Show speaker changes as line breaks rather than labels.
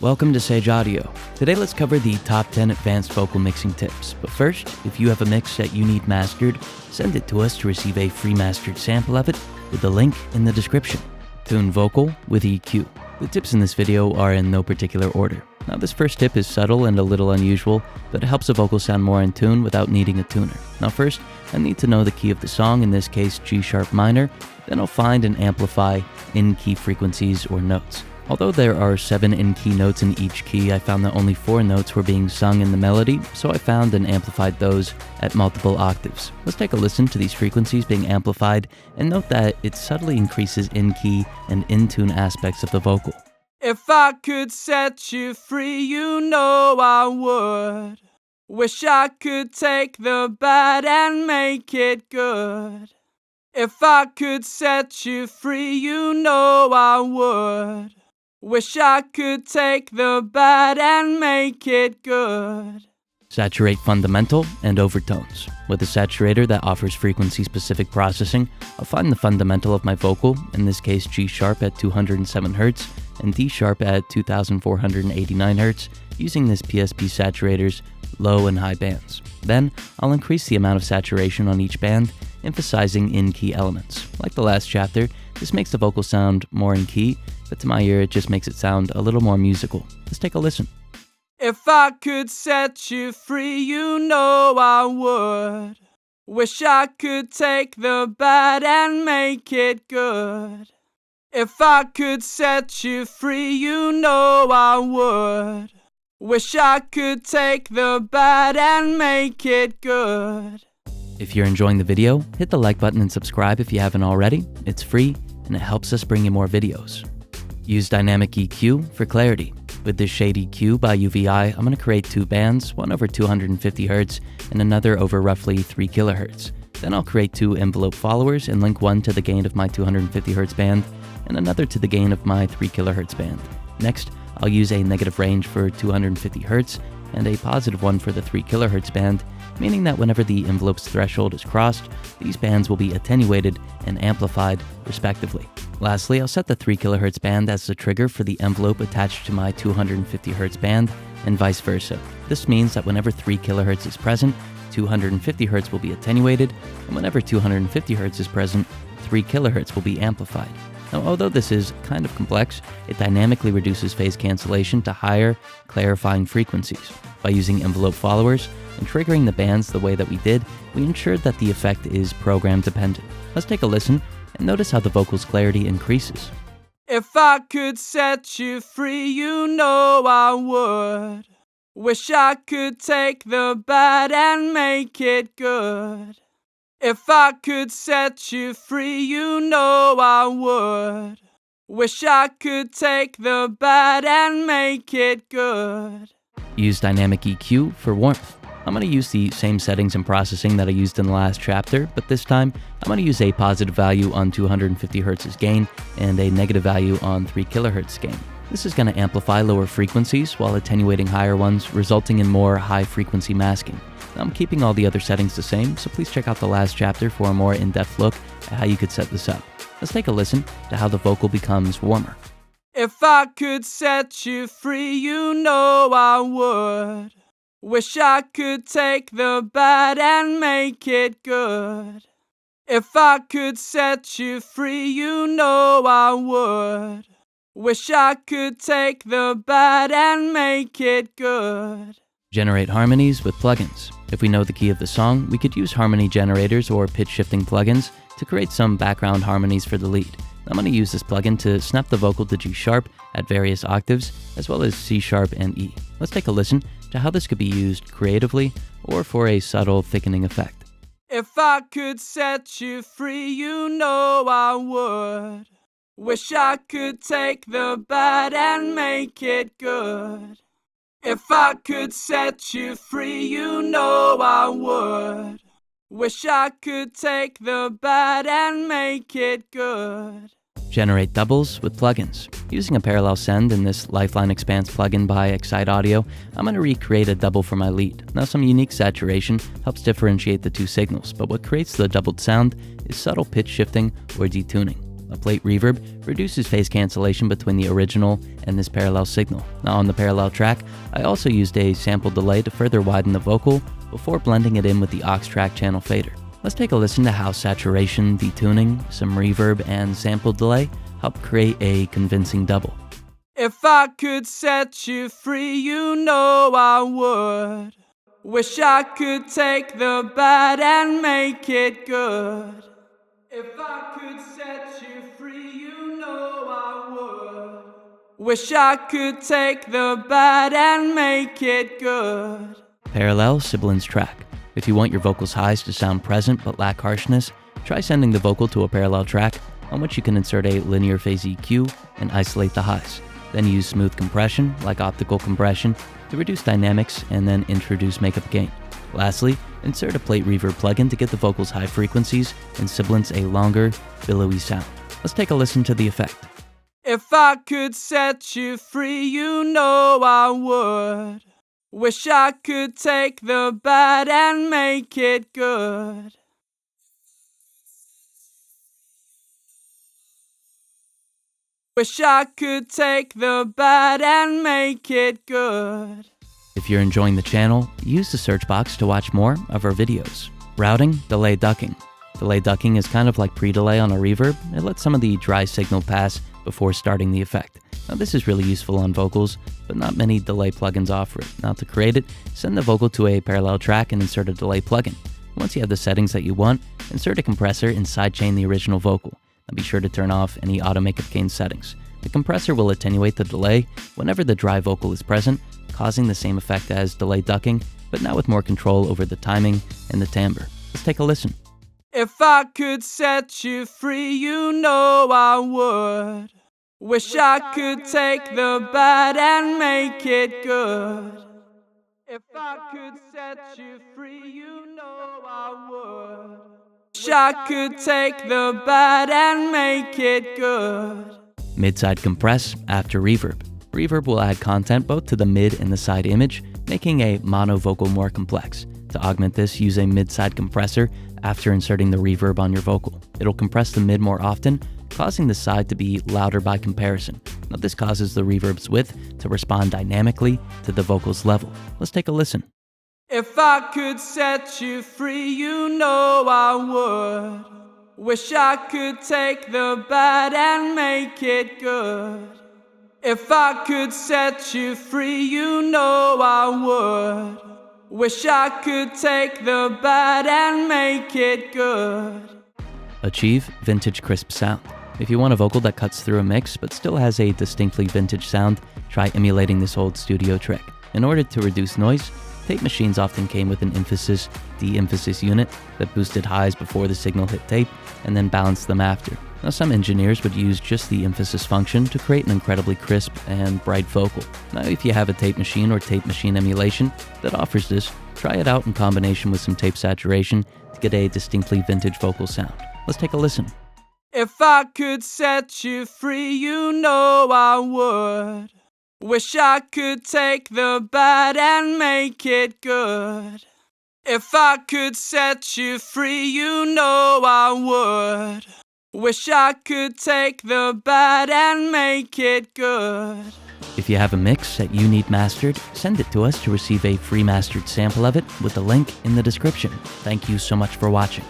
Welcome to Sage Audio. Today let's cover the top 10 advanced vocal mixing tips. But first, if you have a mix that you need mastered, send it to us to receive a free mastered sample of it with the link in the description. Tune vocal with EQ. The tips in this video are in no particular order. Now this first tip is subtle and a little unusual, but it helps a vocal sound more in tune without needing a tuner. Now first, I need to know the key of the song, in this case G-sharp minor, then I'll find and amplify in-key frequencies or notes. Although there are 7 in-key notes in each key, I found that only 4 notes were being sung in the melody, so I found and amplified those at multiple octaves. Let's take a listen to these frequencies being amplified and note that it subtly increases in-key and in-tune aspects of the vocal.
If I could set you free, you know I would. Wish I could take the bad and make it good. If I could set you free, you know I would. Wish I could take the bad and make it good.
Saturate fundamental and overtones. With a saturator that offers frequency-specific processing, I'll find the fundamental of my vocal, in this case G-sharp at 207 Hz and D-sharp at 2489 Hz, using this PSP saturator's low and high bands. Then, I'll increase the amount of saturation on each band, emphasizing in-key elements. Like the last chapter, this makes the vocal sound more in-key, but to my ear it just makes it sound a little more musical. Let's take a listen.
If I could set you free, you know I would. Wish I could take the bad and make it good. If I could set you free, you know I would. Wish I could take the bad and make it good.
If you're enjoying the video, hit the like button and subscribe if you haven't already. It's free and it helps us bring you more videos. Use Dynamic EQ for clarity. With this Shade EQ by UVI, I'm going to create 2 bands, one over 250 Hz and another over roughly 3 kHz. Then I'll create 2 envelope followers and link one to the gain of my 250 Hz band and another to the gain of my 3 kHz band. Next, I'll use a negative range for 250 Hz and a positive one for the 3 kHz band, meaning that whenever the envelope's threshold is crossed, these bands will be attenuated and amplified respectively. Lastly, I'll set the 3 kHz band as the trigger for the envelope attached to my 250 Hz band, and vice versa. This means that whenever 3 kHz is present, 250 Hz will be attenuated, and whenever 250 Hz is present, 3 kHz will be amplified. Now, although this is kind of complex, it dynamically reduces phase cancellation to higher, clarifying frequencies. By using envelope followers and triggering the bands the way that we did, we ensured that the effect is program dependent. Let's take a listen and notice how the vocal's clarity increases.
If I could set you free, you know I would. Wish I could take the bad and make it good. If I could set you free, you know I would. Wish I could take the bad and make it good.
Use Dynamic EQ for warmth. I'm going to use the same settings and processing that I used in the last chapter, but this time I'm going to use a positive value on 250 Hz gain and a negative value on 3 kHz gain. This is going to amplify lower frequencies while attenuating higher ones, resulting in more high-frequency masking. Now, I'm keeping all the other settings the same, so please check out the last chapter for a more in-depth look at how you could set this up. Let's take a listen to how the vocal becomes warmer.
If I could set you free, you know I would. Wish I could take the bad and make it good. If I could set you free, you know I would. Wish I could take the bad and make it good.
Generate harmonies with plugins. If we know the key of the song, we could use harmony generators or pitch shifting plugins to create some background harmonies for the lead. I'm going to use this plugin to snap the vocal to G-sharp at various octaves, as well as C-sharp and E. Let's take a listen to how this could be used creatively or for a subtle thickening effect.
If I could set you free, you know I would. Wish I could take the bad and make it good. If I could set you free, you know I would. Wish I could take the bad and make it good.
Generate doubles with plugins. Using a parallel send in this Lifeline Expanse plugin by Excite Audio, I'm going to recreate a double for my lead. Now, some unique saturation helps differentiate the two signals, but what creates the doubled sound is subtle pitch shifting or detuning. A plate reverb reduces phase cancellation between the original and this parallel signal. Now on the parallel track, I also used a sample delay to further widen the vocal before blending it in with the aux track channel fader. Let's take a listen to how saturation, detuning, some reverb, and sample delay help create a convincing double.
If I could set you free, you know I would. Wish I could take the bad and make it good. If I could set you free, you know I would. Wish I could take the bad and make it good.
Parallel sibilance track. If you want your vocals highs to sound present but lack harshness, try sending the vocal to a parallel track on which you can insert a linear phase EQ and isolate the highs. Then use smooth compression, like optical compression, to reduce dynamics and then introduce makeup gain. Lastly, insert a plate reverb plugin to get the vocals high frequencies and sibilance a longer, billowy sound. Let's take a listen to the effect.
If I could set you free, you know I would. Wish I could take the bad and make it good. Wish I could take the bad and make it good.
If you're enjoying the channel, use the search box to watch more of our videos. Routing, delay ducking. Delay ducking is kind of like pre-delay on a reverb. It lets some of the dry signal pass before starting the effect. Now this is really useful on vocals, but not many delay plugins offer it. Now to create it, send the vocal to a parallel track and insert a delay plugin. Once you have the settings that you want, insert a compressor and sidechain the original vocal. Now be sure to turn off any auto makeup gain settings. The compressor will attenuate the delay whenever the dry vocal is present, causing the same effect as delay ducking, but now with more control over the timing and the timbre. Let's take a listen.
If I could set you free, you know I would. Wish I could take the bad and make it good. If I could set you free, you know I would. Wish I could take the bad and make it good.
Mid-side compress after reverb. Reverb will add content both to the mid and the side image, making a mono vocal more complex. To augment this, use a mid-side compressor after inserting the reverb on your vocal. It'll compress the mid more often, causing the side to be louder by comparison. Now this causes the reverb's width to respond dynamically to the vocal's level. Let's take a listen.
If I could set you free, you know I would. Wish I could take the bad and make it good. If I could set you free, you know I would. Wish I could take the bad and make it good.
Achieve vintage crisp sound. If you want a vocal that cuts through a mix but still has a distinctly vintage sound, try emulating this old studio trick. In order to reduce noise, tape machines often came with an emphasis de-emphasis unit that boosted highs before the signal hit tape and then balanced them after. Now some engineers would use just the emphasis function to create an incredibly crisp and bright vocal. Now if you have a tape machine or tape machine emulation that offers this, try it out in combination with some tape saturation to get a distinctly vintage vocal sound. Let's take a listen.
If I could set you free, you know I would. Wish I could take the bad and make it good. If I could set you free, you know I would. Wish I could take the bad and make it good.
If you have a mix that you need mastered, send it to us to receive a free mastered sample of it with the link in the description. Thank you so much for watching.